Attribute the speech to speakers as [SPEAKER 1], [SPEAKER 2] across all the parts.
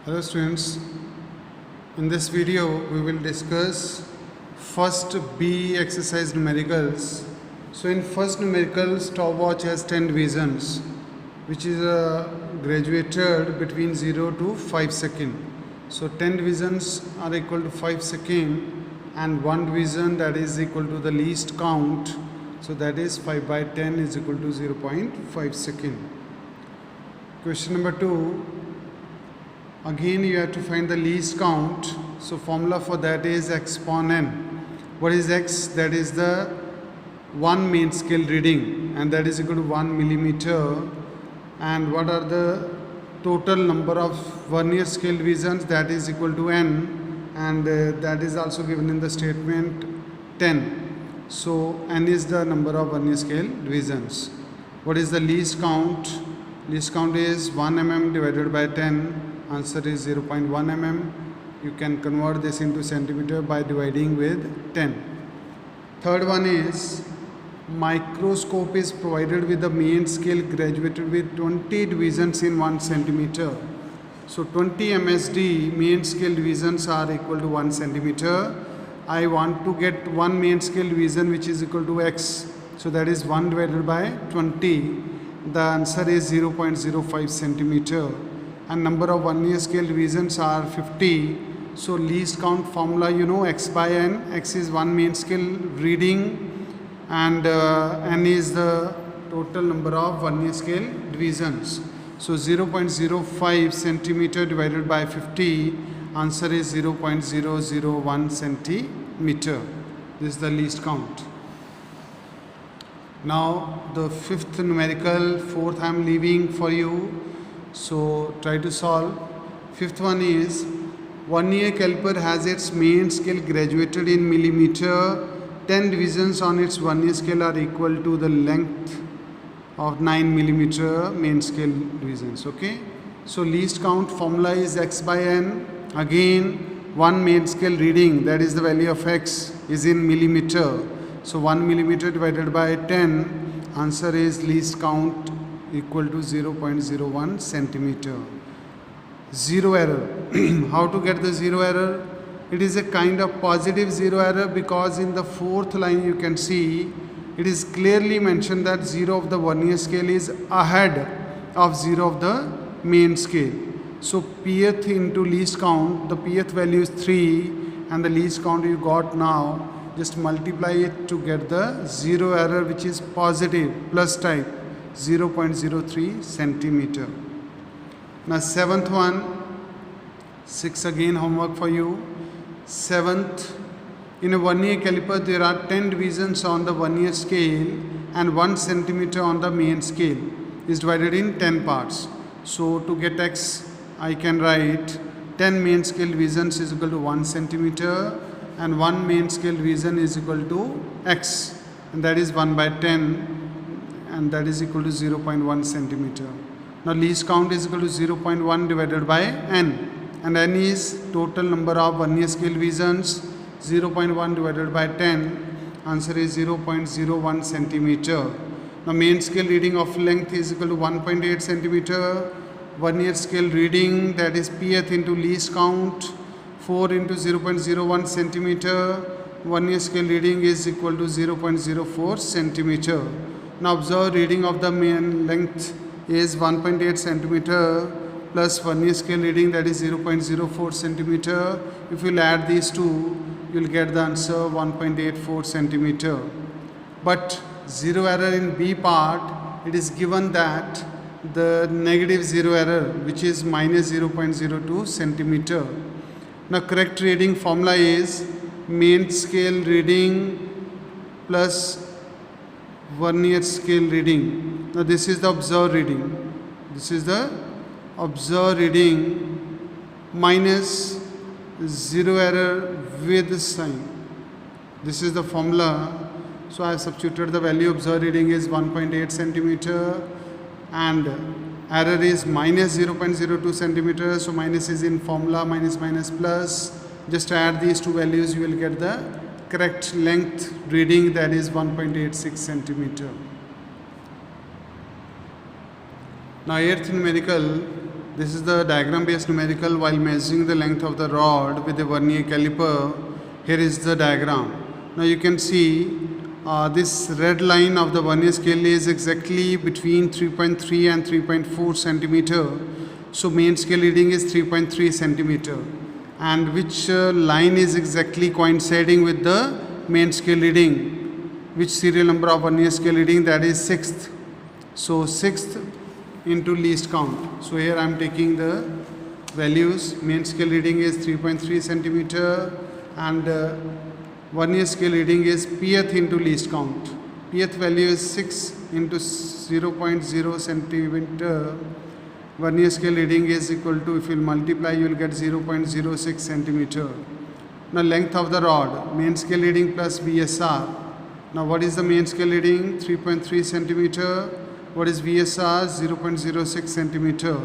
[SPEAKER 1] Hello students, in this video we will discuss first B exercise numericals. So in first numerical, stopwatch has 10 divisions which is graduated between 0 to 5 seconds. So 10 divisions are equal to 5 seconds and 1 division that is equal to the least count. So that is 5 by 10 is equal to 0.5 second. Question number 2. Again you have to find the least count. So formula for that is x upon n. What is x? That is the one main scale reading and that is equal to 1 millimeter. And what are the total number of vernier scale divisions? That is equal to n, and that is also given in the statement 10. So n is the number of vernier scale divisions. What is the least count? Least count is 1 mm divided by 10. Answer is 0.1 mm. You can convert this into centimeter by dividing with 10. Third one is microscope is provided with the main scale graduated with 20 divisions in 1 centimeter. So 20 MSD main scale divisions are equal to 1 centimeter. I want to get one main scale division which is equal to x. So that is 1 divided by 20. The answer is 0.05 centimeter. And number of vernier scale divisions are 50. So least count formula, you know, x by n. X is one main scale reading and n is the total number of vernier scale divisions. So 0.05 centimeter divided by 50, answer is 0.001 centimeter. This is the least count. Now the fifth numerical, fourth I am leaving for you. So try to solve. Fifth one is vernier caliper has its main scale graduated in millimeter. 10 divisions on its vernier scale are equal to the length of 9 millimeter main scale divisions. Okay. So least count formula is x by n. Again one main scale reading, that is the value of x, is in millimeter. So 1 millimeter divided by 10, answer is least count equal to 0.01 centimeter. Zero error. How to get the zero error? It is a kind of positive zero error because in the fourth line you can see it is clearly mentioned that 0 of the vernier scale is ahead of 0 of the main scale. So pth into least count, the pth value is 3 and the least count you got now, just multiply it to get the zero error which is positive plus type. 0.03 centimeter. Now seventh one, 6 again homework for you. Seventh, in a vernier caliper there are 10 divisions on the vernier scale and 1 centimeter on the main scale is divided in 10 parts. So to get x, I can write 10 main scale divisions is equal to 1 centimeter and 1 main scale division is equal to x, and that is 1 by 10. And that is equal to 0.1 centimeter. Now least count is equal to 0.1 divided by n, and n is total number of vernier scale divisions. 0.1 divided by 10, answer is 0.01 centimeter. Now main scale reading of length is equal to 1.8 centimeter. Vernier scale reading, that is pth into least count, 4 into 0.01 centimeter. Vernier scale reading is equal to 0.04 centimeter. Now observe reading of the main length is 1.8 centimeter plus vernier scale reading, that is 0.04 centimeter. If you will add these two, you will get the answer 1.84 centimeter. But zero error in B part, it is given that the negative zero error which is minus 0.02 centimeter. Now correct reading formula is main scale reading plus vernier scale reading. Now this is the observed reading. This is the observed reading minus zero error with sign. This is the formula. So I have substituted the value. Observed reading is 1.8 centimeter and error is minus 0.02 centimeter. So minus is in formula, minus minus plus. Just add these two values, you will get the correct length reading, that is 1.86 centimeter. Now eighth numerical, This is the diagram based numerical while measuring the length of the rod with a vernier caliper. Here is the diagram. Now you can see this red line of the vernier scale is exactly between 3.3 and 3.4 centimeter. So main scale reading is 3.3 centimeter. And which line is exactly coinciding with the main scale reading? Which serial number of vernier scale reading? That is 6th. So 6th into least count. So here I am taking the values. Main scale reading is 3.3 centimeter and vernier scale reading is pth into least count. Pth value is 6 into 0.0 centimeter. Vernier scale reading is equal to, if you multiply, you will get 0.06 centimeter. Now length of the rod, main scale reading plus VSR. Now what is the main scale reading? 3.3 centimeter. What is VSR? 0.06 centimeter.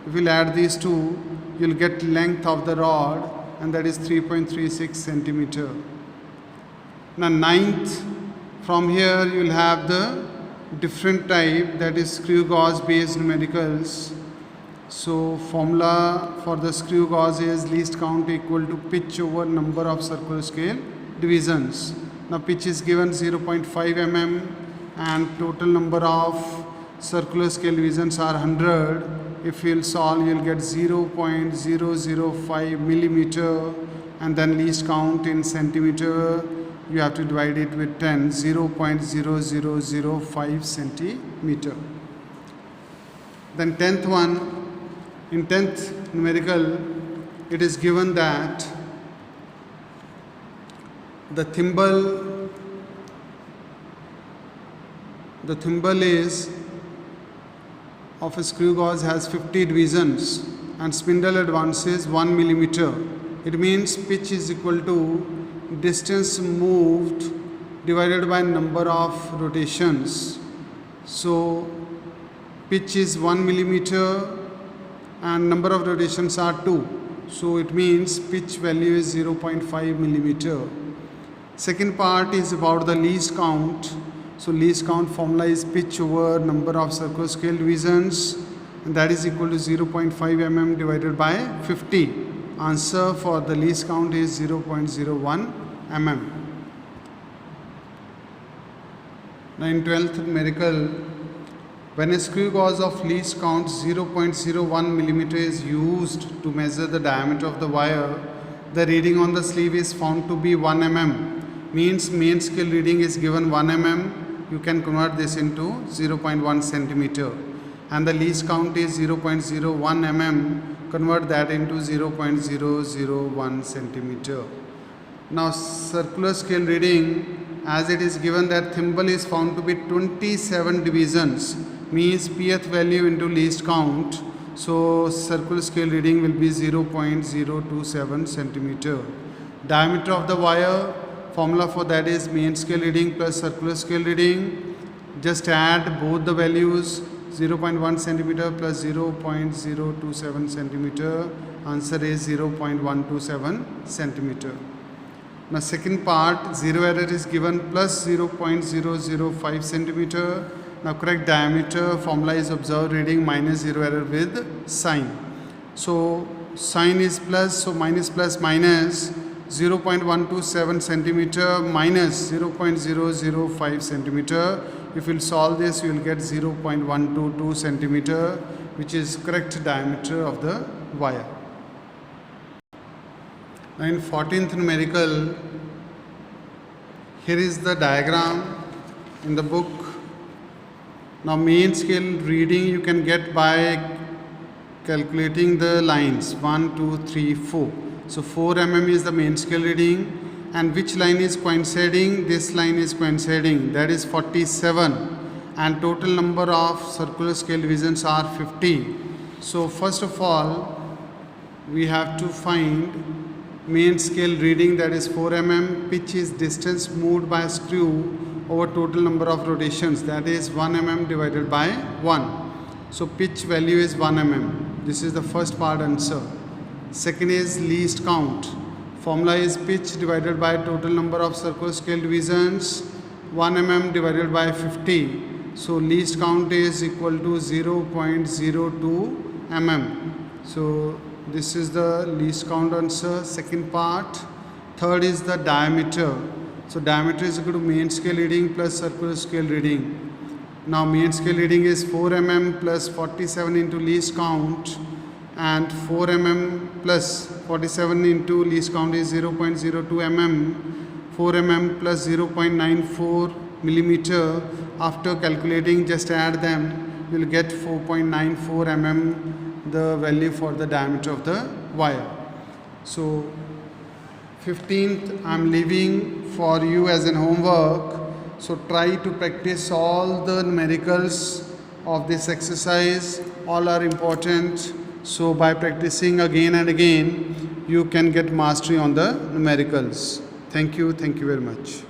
[SPEAKER 1] If you add these two, you will get length of the rod, and that is 3.36 centimeter. Now ninth, from here you will have the different type, that is screw gauge based numericals. So formula for the screw gauge is least count equal to pitch over number of circular scale divisions. Now pitch is given 0.5 mm and total number of circular scale divisions are 100. If you will solve, you will get 0.005 millimeter, and then least count in centimeter, you have to divide it with 10, 0.0005 centimeter. Then 10th one, in 10th numerical, it is given that the thimble is of a screw gauge has 50 divisions and spindle advances 1 millimeter. It means pitch is equal to distance moved divided by number of rotations. So pitch is 1 millimeter and number of rotations are 2. So it means pitch value is 0.5 millimeter. Second part is about the least count. So least count formula is pitch over number of circular scale divisions, and that is equal to 0.5 mm divided by 50. Answer for the least count is 0.01 mm. Now in 12th numerical, when a screw gauge of least count 0.01 millimeter is used to measure the diameter of the wire, the reading on the sleeve is found to be 1 mm. Means main scale reading is given 1 mm. You can convert this into 0.1 centimeter. And the least count is 0.01 mm. Convert that into 0.001 centimeter. Now circular scale reading, as it is given that thimble is found to be 27 divisions, means pth value into least count. So circular scale reading will be 0.027 centimeter. Diameter of the wire, formula for that is main scale reading plus circular scale reading. Just add both the values, 0.1 centimeter plus 0.027 centimeter. Answer is 0.127 centimeter. Now second part, zero error is given plus 0.005 centimeter. Now correct diameter, formula is observed reading minus zero error with sign. So sign is plus, so minus plus minus 0.127 centimeter minus 0.005 centimeter. If you will solve this, you will get 0.122 centimeter, which is correct diameter of the wire. Now in 14th numerical, here is the diagram in the book. Now main scale reading you can get by calculating the lines 1, 2, 3, 4. So 4 mm is the main scale reading, and which line is coinciding? This line is coinciding, that is 47, and total number of circular scale divisions are 50. So first of all, we have to find main scale reading, that is 4 mm. Pitch is distance moved by a screw over total number of rotations, that is 1 mm divided by 1. So pitch value is 1 mm. This is the first part answer. Second is least count. Formula is pitch divided by total number of circular scale divisions, 1 mm divided by 50. So least count is equal to 0.02 mm. So this is the least count answer, second part. Third is the diameter. So diameter is equal to main scale reading plus circular scale reading. Now main scale reading is 4 mm plus 47 into least count, and 4 mm plus 47 into least count is 0.02 mm. 4 mm plus 0.94 millimeter. After calculating, just add them, you will get 4.94 mm, the value for the diameter of the wire. So 15th I am leaving for you as an homework. So try to practice all the numericals of this exercise. All are important. So by practicing again and again, you can get mastery on the numericals. Thank you very much.